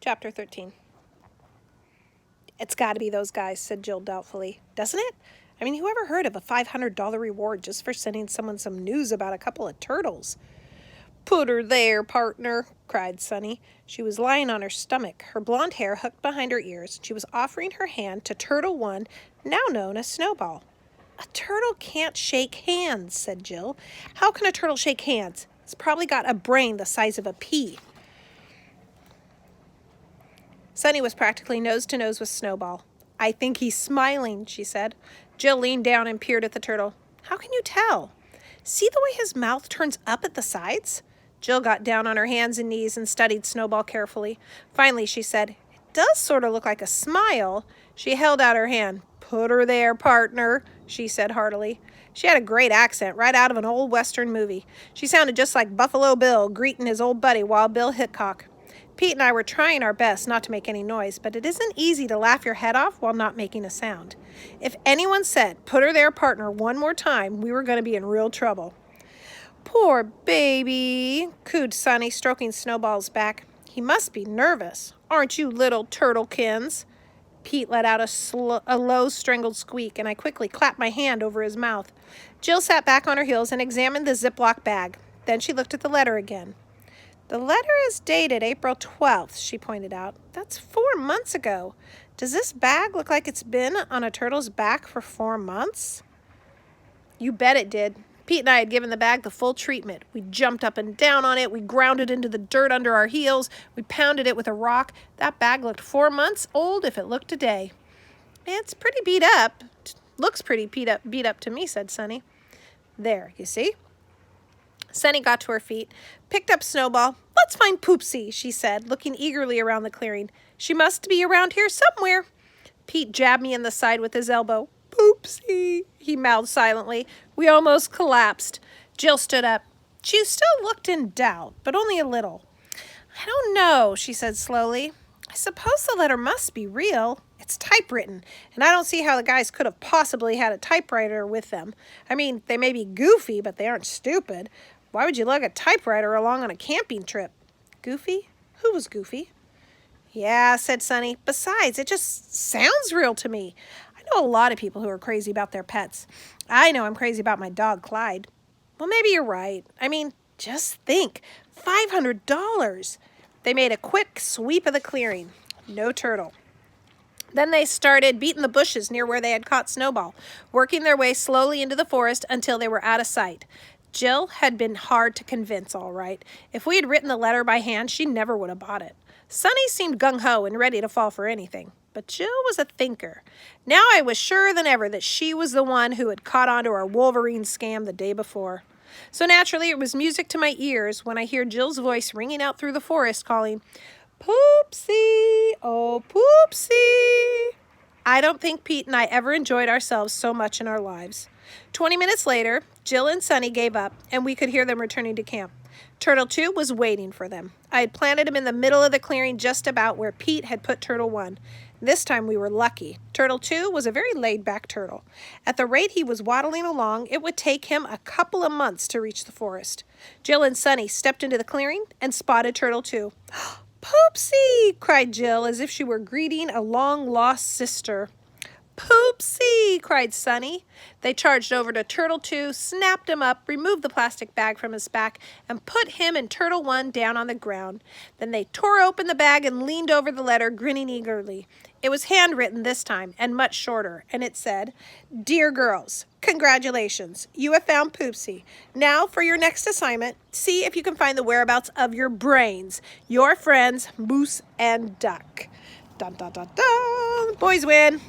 Chapter 13. It's got to be those guys, said Jill doubtfully. Doesn't it? I mean, who ever heard of a $500 reward just for sending someone some news about a couple of turtles? Put her there, partner, cried Sunny. She was lying on her stomach, her blonde hair hooked behind her ears. She was offering her hand to Turtle One, now known as Snowball. A turtle can't shake hands, said Jill. How can a turtle shake hands? It's probably got a brain the size of a pea. Sunny was practically nose to nose with Snowball. I think he's smiling, she said. Jill leaned down and peered at the turtle. How can you tell? See the way his mouth turns up at the sides? Jill got down on her hands and knees and studied Snowball carefully. Finally, she said, It does sort of look like a smile. She held out her hand. Put her there, partner, she said heartily. She had a great accent, right out of an old Western movie. She sounded just like Buffalo Bill greeting his old buddy, Wild Bill Hickok. Pete and I were trying our best not to make any noise, but it isn't easy to laugh your head off while not making a sound. If anyone said, put her there, partner, one more time, we were going to be in real trouble. Poor baby, cooed Sunny, stroking Snowball's back. He must be nervous. Aren't you, little turtlekins? Pete let out a low, strangled squeak, and I quickly clapped my hand over his mouth. Jill sat back on her heels and examined the Ziploc bag. Then she looked at the letter again. The letter is dated April 12th, she pointed out. That's 4 months ago. Does this bag look like it's been on a turtle's back for 4 months? You bet it did. Pete and I had given the bag the full treatment. We jumped up and down on it. We ground it into the dirt under our heels. We pounded it with a rock. That bag looked 4 months old if it looked a day. It's pretty beat up. Looks pretty beat up to me, said Sunny. There, you see? Sunny got to her feet, picked up Snowball. Let's find Poopsie, she said, looking eagerly around the clearing. She must be around here somewhere. Pete jabbed me in the side with his elbow. Poopsie, he mouthed silently. We almost collapsed. Jill stood up. She still looked in doubt, but only a little. I don't know, she said slowly. I suppose the letter must be real. It's typewritten, and I don't see how the guys could have possibly had a typewriter with them. I mean, they may be goofy, but they aren't stupid. Why would you lug a typewriter along on a camping trip? Goofy? Who was Goofy? Yeah, said Sunny. Besides, it just sounds real to me. I know a lot of people who are crazy about their pets. I know I'm crazy about my dog, Clyde. Well, maybe you're right. I mean, just think. $500. They made a quick sweep of the clearing. No turtle. Then they started beating the bushes near where they had caught Snowball, working their way slowly into the forest until they were out of sight. Jill had been hard to convince, all right. If we had written the letter by hand, she never would have bought it. Sunny seemed gung-ho and ready to fall for anything. But Jill was a thinker. Now I was surer than ever that she was the one who had caught on to our Wolverine scam the day before. So naturally, it was music to my ears when I hear Jill's voice ringing out through the forest calling, Poopsie, oh Poopsie. I don't think Pete and I ever enjoyed ourselves so much in our lives. 20 minutes later, Jill and Sunny gave up, and we could hear them returning to camp. Turtle 2 was waiting for them. I had planted him in the middle of the clearing just about where Pete had put Turtle 1. This time we were lucky. Turtle 2 was a very laid-back turtle. At the rate he was waddling along, it would take him a couple of months to reach the forest. Jill and Sunny stepped into the clearing and spotted Turtle 2. Poopsie, cried Jill as if she were greeting a long-lost sister. Poopsie, cried Sunny. They charged over to Turtle 2, snapped him up, removed the plastic bag from his back, and put him and Turtle 1 down on the ground. Then they tore open the bag and leaned over the letter, grinning eagerly. It was handwritten this time, and much shorter, and it said, Dear girls, congratulations, you have found Poopsie. Now, for your next assignment, see if you can find the whereabouts of your brains. Your friends, Moose and Duck. Dun, dun, dun, dun. Boys win.